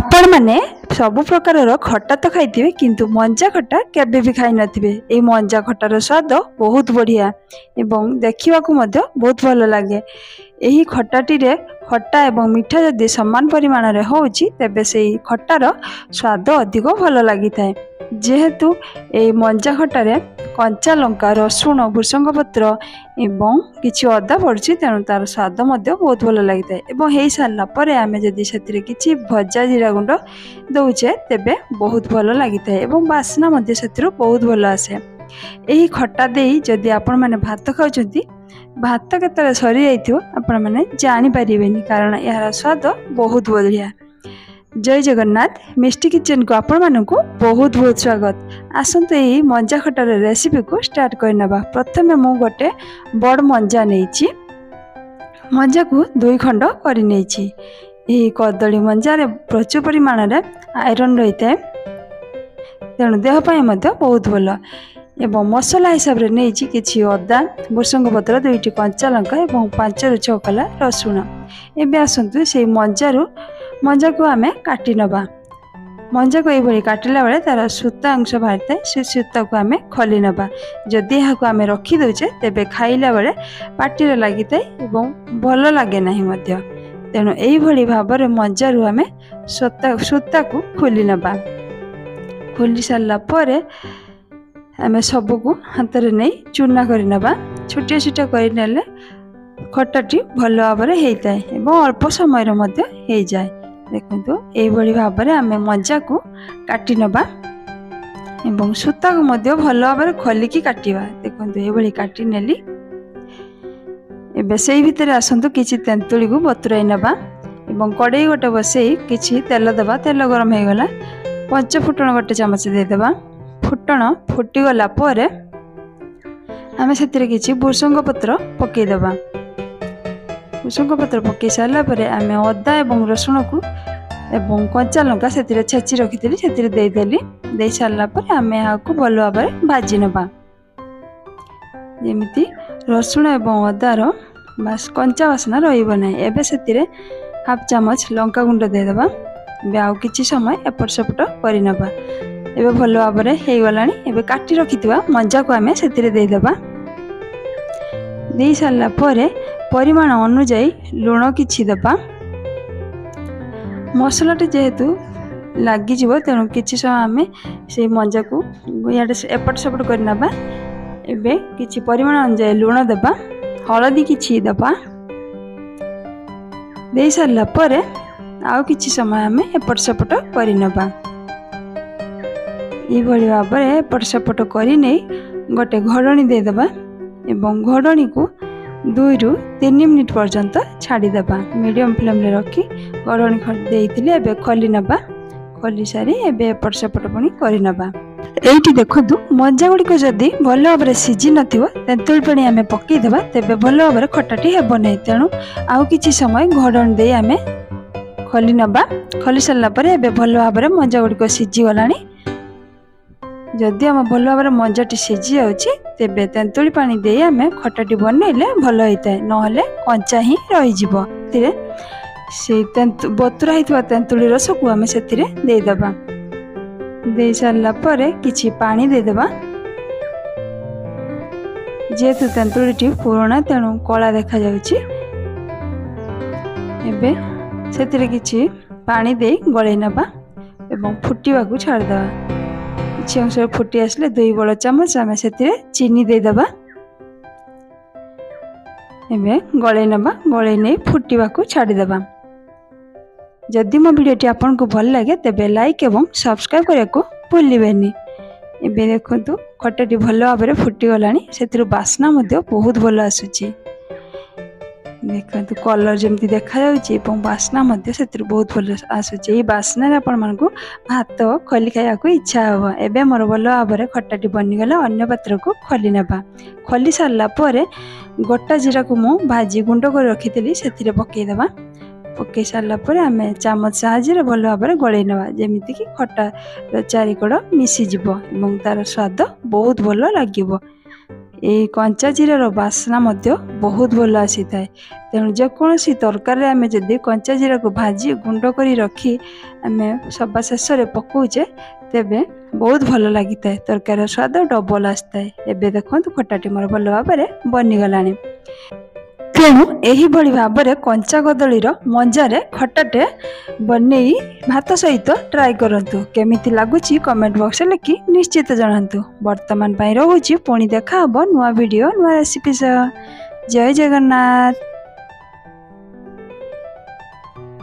आपण मैंने सबु प्रकार खटा तो खाई किंतु मंजा खटा केबे भी खाई नथिबे। ए मंजा खटार स्वाद बहुत बढ़िया एवं देखा बहुत भल लगे। यही खटाटी रे खटा एवं मीठा जदि समान परिमाण रे होउची तेबे से खटार स्वाद अधिक भल लगी थाए। जेहेतु ए मंजा खटारे कंचा लंका रसुण भृषंग पत्र एवं किछि अदा पड़ुछि तेणु तार स्वाद बहुत भल लगी थाए। एवं हो सारा पर आम जदि से किछि भजा जीरा गुंड दौचे तेबे बहुत भल लगी थाए एवं बास्ना बहुत भल आसे। यही खटा देई जदि आपण माने भात खाउछंती भात केतरे सरी जाइथिबो आपण माने जानि परिबेनी कारण यार स्वाद बहुत बढ़िया। जय जगन्नाथ मिष्टी किचन को आपण मानकु बहुत बहुत स्वागत। आसंतु यही मंजा खटार रेसिपी को स्टार्ट करनबा। प्रथमे मु गोटे बड़ मंजा नेइछि, मंजा को 2 खंड करि नेइछि। यही कदली मंजा रे प्रचुर परिमाण रे आयरन रहिते तेणु देह पई मध्ये बहुत भल। एवं मसला हिसाब रे नेइछि किछि अदा भृषंग पत्र 2टी कंचा लंका एवं 5 ରୁ 6 कला रसुण। एबे आसंतु से मंजा को आमे काटी नबा। मंजा को एभली काटिला बेले तार सूता अंश बाहरते से सूता को आमे खोली नबा। जदि यहाँ को आमे रखी दउचे तेबे खाइला बेले पाटी रे लागिते एवं भल लागे नाही मध्य। तेणु एई भली भाबरे मंजा रु आमे सूता को खोली नबा। खोली सारला परे आमे सबु को हाथ रे नै चूना करि नबा। छोटिया छोटिया करि नेले खटाटी भल भाबरे हेइताय एवं अल्प समय रे मध्य हेइ जाय। देखंतु एई भली भाबरे आमे मंजा को काटी नबा एवं सूता को मध्य भल भाबरे खोलिकी काटिबा। देखंतु एई भली काटी नेली। एबे सेई भितर आसंतु किछि तेंतुली को बतुराई नबा एवं कड़ाई गोटे बसई किछि तेल दबा। तेल गरम हे गला 5 फुटण गोटे चमच दे देबा। फुटण फुटी गला परे आमे सेतिरे किछि भृषंग पत्र पकेई देबा। भृषंग पत्र पकेई सारला परे आमे अदा एवं रसुण को एवं कंचा लंका सेतिरे छेची रखिथिली सेतिरे देई देली। देई सारला परे आमे याको भल भाबरे भाजी नबा। जेमिति रसुण एवं अदार बास कंचा वासना रहिबो नै। एबे सेतिरे हाफ चामच लंका गुंड दे देबा। एबे आउ किछि समय एपट सेपट करि नबा। एबे भल भाबरे हे गलानी। एबे काटी रखिथिबा मंजा को आमे सेतिरे देई देबा। देई सारला परे परिमाण अनुसार लूण किछि देबा। मसलाटी जेहेतु लागी जीवो तेणु किछि समय आमे से मंजा को याडे एपट सेपट करि नबा। एबे किछि परिमाण अनुसार लूण देबा। हळदी किछि देबा। देई सारला परे आउ किछि समय आमे एपट सेपट करि नबा। ये भली भाबरे एपट सेपट करि नै गोटे घोड़णी दे देबा एवं घोड़णी को 2 ରୁ 3 मिनिट पर्यंत छाड़ी देबा। मीडियम फ्लेम रे रखी घोड़णी देइथिले एबे खोली नबा। खोली सारी एबे एपट सेपट पनि करि नबा। एइटी देखंतु मंजा गुडी को जदी भल भाबरे सिझी नथिबो तेंतुल पानी आमे पकेई देबा तेबे भल भाबरे खटाटी हेबो नै। तेणु आउ किछि समय घोड़णी देई आमे खोली नबा। खोली सारला परे एबे भल भाबरे मंजा गुडी को सिझी गलानी। जदि आम भल भाव मंजाटी सिझी जाउछि तेबे तेंतुली पानी दे आमे खटाटी बनइले भल होइताय नहले कंचा ही रहि जिवो। तिरे से बतुरा हितवा तेंतुली रस को आमे सेतिरे दे देबा। दे सारला परे किछि पानी दे देबा। जेतु तेंतुलीटी पुराना तेणु कला देखा जाउछि। एबे सेतिरे किछि पानी दे गळै नबा एवं फुटिवा को छाड़ देबा। किछि अंश फुटी आसले 2 बड़ चामच आमे सेतिरे चीनी दे देबा। एबे गळै नबा। गळै नै फुटिवा को छाड़ी देबा। जदि मो वीडियोटी आपन को भल लागे तेबे लाइक एवं सब्सक्राइब करिया को भूलिबेनी। एबे देखंतु खटाटी भल भाबरे फुटी गलानी। सेतिरो बास्ना मध्ये बहुत भल आसुची। देखंतु कलर जेमती देखा जाउची एवं बास्ना मध्ये सेतिरो बहुत भल आसुची। ए बास्ना रे आपन मानकु भात खोली खाया को इच्छा हबो। एबे मोर भल भाबरे खटाटी बनि गला। अन्य पात्र को खोली नबा। खोली सारला परे गोटा जीरा को मु भाजी गुंड कर रखिथिली सेतिरे पकेई देबा। पकेई सारला परे आमे चामच साहाय्य भल भाबरे गळै नबा जेमिति कि खटा चारिकड़ मिसी जिवो एवं तार स्वाद बहुत भल लागिवो। यही कंचा जीरार बास्ना बहुत भल आसी था। तेणु जेकोसी तरकारी आम जदि कंचा जीरा को भाजी गुंड कर रखी आम सभा शेष पकाउे तेबे बहुत भल लगी था। तरकार स्वाद डबल आसता है। एबे देखो खटाटी मोर भल भाव में बनीगला। तेणु यही भाव में कंचा कदलीर मंजार खटाटे बनई भात सहित ट्राए करंतु। केमिति लागुची कमेंट बॉक्स लिखि निश्चित जनातु। वर्तमान रोची पुणी देखा नुआ वीडियो नुआ रेसिपी सह। जय जगन्नाथ।